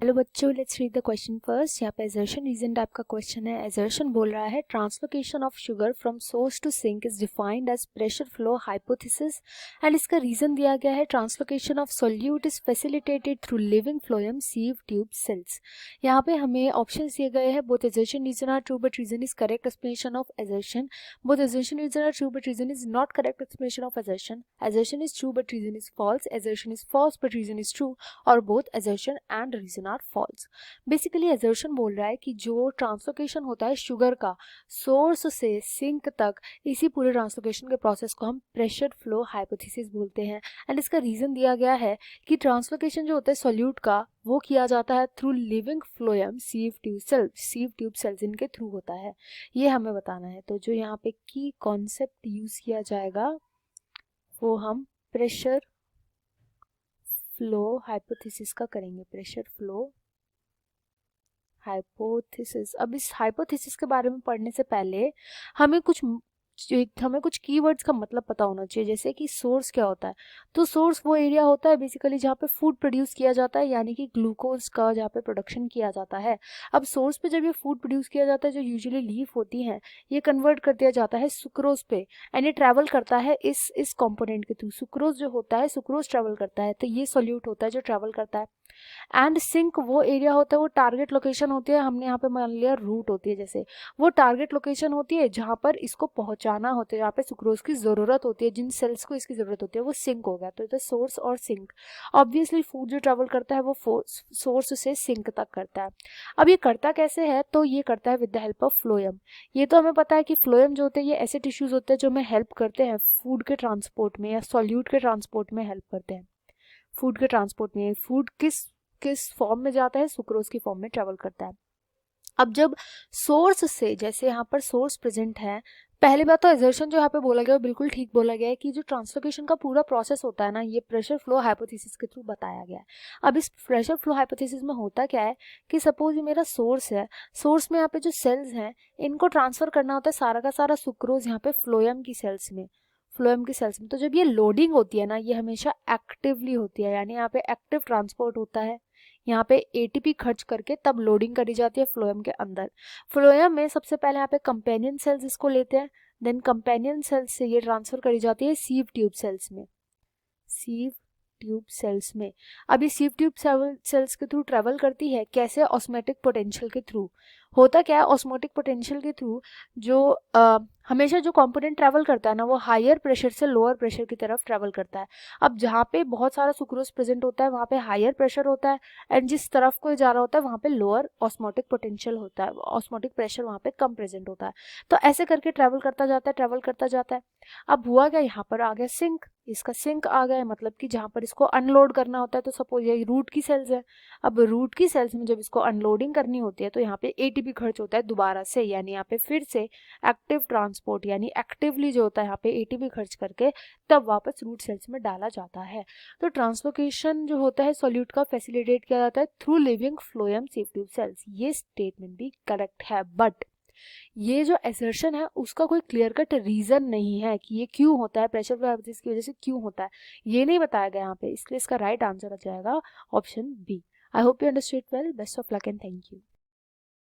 Hello बच्चों, let's read the question first. यहाँ पे एजर्शन रीजन टाइप का क्वेश्चन है। एजर्शन बोल रहा है translocation of sugar from source to sink is defined as pressure flow hypothesis and इसका रीजन दिया गया है translocation of solute is facilitated through living phloem sieve tube cells. यहाँ पे हमें ऑप्शन दिए गए हैं। Both assertion reason are true but reason is correct explanation of assertion. Both assertion reason are true but reason is not correct explanation of assertion. Assertion is true but reason is false. Assertion is false but reason is true. और both assertion and reason are false. Basically assertion बोल रहा है कि जो translocation होता है sugar का source से सिंक तक, इसी पूरे ट्रांसलोकेशन के प्रोसेस को हम प्रेशर फ्लो हाइपोथेसिस बोलते हैं। एंड इसका रीजन दिया गया है कि ट्रांसलोकेशन जो होता है सोल्यूट का वो किया जाता है through living phloem sieve tube sales इनके थ्रू होता है। ये हमें बताना है। तो जो यहाँ पे की कॉन्सेप्ट यूज किया जाएगा वो हम प्रेशर फ्लो हाइपोथेसिस का करेंगे। Pressure flow hypothesis. अब इस हाइपोथेसिस के बारे में पढ़ने से पहले हमें कुछ कीवर्ड्स का मतलब पता होना चाहिए। जैसे कि सोर्स क्या होता है, तो सोर्स वो एरिया होता है बेसिकली जहाँ पे फूड प्रोड्यूस किया जाता है, यानी कि ग्लूकोज का जहाँ पे प्रोडक्शन किया जाता है। अब सोर्स पे जब ये फूड प्रोड्यूस किया जाता है, जो यूजुअली लीफ होती है, ये कन्वर्ट कर दिया जाता है सुक्रोज पे एंड ये ट्रैवल करता है इस कंपोनेंट के थ्रू। सुक्रोज जो होता है, सुक्रोज ट्रैवल करता है, तो ये सोल्यूट होता है जो ट्रैवल करता है। एंड सिंक वो एरिया होता है, वो टारगेट लोकेशन होती है। हमने यहाँ पे मान लिया रूट होती है, जैसे वो टारगेट लोकेशन होती है जहाँ पर इसको पहुंचाना होता है, जहाँ पे सुक्रोज की जरूरत होती है, जिन सेल्स को इसकी जरूरत होती है, वो सिंक हो गया। तो इधर सोर्स और सिंक। ऑब्वियसली फूड जो ट्रेवल करता है वो सोर्स से सिंक तक करता है। अब ये करता कैसे है, तो ये करता है with the help of phloem. ये तो हमें पता है कि फ्लोएम जो होते हैं ये ऐसे टिश्यूज होते हैं जो हमें हेल्प करते हैं फूड के ट्रांसपोर्ट में या सॉल्यूट के ट्रांसपोर्ट में हेल्प करते हैं। फूड के ट्रांसपोर्ट में फूड किस फॉर्म में जाता है, सुक्रोज की फॉर्म में ट्रेवल करता है। अब जब सोर्स से, जैसे यहाँ पर सोर्स प्रेजेंट है, पहली बात तो एजर्शन जो यहाँ पे बोला गया है बिल्कुल ठीक बोला गया है कि जो ट्रांसलोकेशन का पूरा प्रोसेस होता है ना, ये प्रेशर फ्लो हाइपोथेसिस के थ्रू बताया गया है। अब इस प्रेशर फ्लो हाइपोथेसिस में होता क्या है कि सपोज ये मेरा सोर्स है, सोर्स में यहाँ पे जो सेल्स हैं इनको ट्रांसफर करना होता है सारा का सारा सुक्रोज यहाँ पे फ्लोएम की सेल्स में। तो जब ये लोडिंग होती है ना, ये हमेशा एक्टिवली होती है, यानी यहाँ पे एक्टिव ट्रांसपोर्ट होता है। यहाँ पे एटीपी खर्च करके तब लोडिंग करी जाती है फ्लोएम के अंदर। फ्लोएम में सबसे पहले यहाँ पे कंपेनियन सेल्स इसको लेते हैं, देन कंपेनियन सेल्स से ये ट्रांसफर करी जाती है सीव ट्यूब सेल्स में। अब ये सीव ट्यूब सेल्स के थ्रू ट्रेवल करती है कैसे, ऑस्मोटिक पोटेंशियल के थ्रू। होता क्या है, ऑस्मोटिक पोटेंशियल के थ्रू जो हमेशा जो कंपोनेंट ट्रैवल करता है ना, वो हायर प्रेशर से लोअर प्रेशर की तरफ ट्रैवल करता है। अब जहाँ पे बहुत सारा सुक्रोज प्रेजेंट होता है वहाँ पे हायर प्रेशर होता है, एंड जिस तरफ को जा रहा होता है वहाँ पे लोअर ऑस्मोटिक पोटेंशियल होता है, ऑस्मोटिक प्रेशर वहाँ पे कम प्रेजेंट होता है। तो ऐसे करके ट्रैवल करता जाता है। अब हुआ क्या, यहाँ पर आ गया सिंक। इसका सिंक आ गया मतलब कि जहाँ पर इसको अनलोड करना होता है, तो सपोज ये रूट की सेल्स है। अब रूट की सेल्स में जब इसको अनलोडिंग करनी होती है तो यहाँ पे एटीपी खर्च होता है दोबारा से, यानी यहाँ पे फिर से एक्टिव ट्रांसपोर्ट, यानी एक्टिवली जो होता है यहाँ पे एटीपी खर्च करके तब वापस रूट सेल्स में डाला जाता है। तो ट्रांसलोकेशन जो होता है सॉल्यूट का फैसिलिटेट किया जाता है through living phloem sieve tube sales. ये स्टेटमेंट भी करेक्ट है, बट ये जो असर्शन है उसका कोई क्लियर कट रीजन नहीं है कि ये क्यों होता है, प्रेशर फ्लो हाइपोथेसिस की वजह से क्यों होता है, ये नहीं बताया गया यहाँ पे। इसलिए इसका राइट आंसर आ जाएगा option B. I hope you understood well. Best of luck and thank you.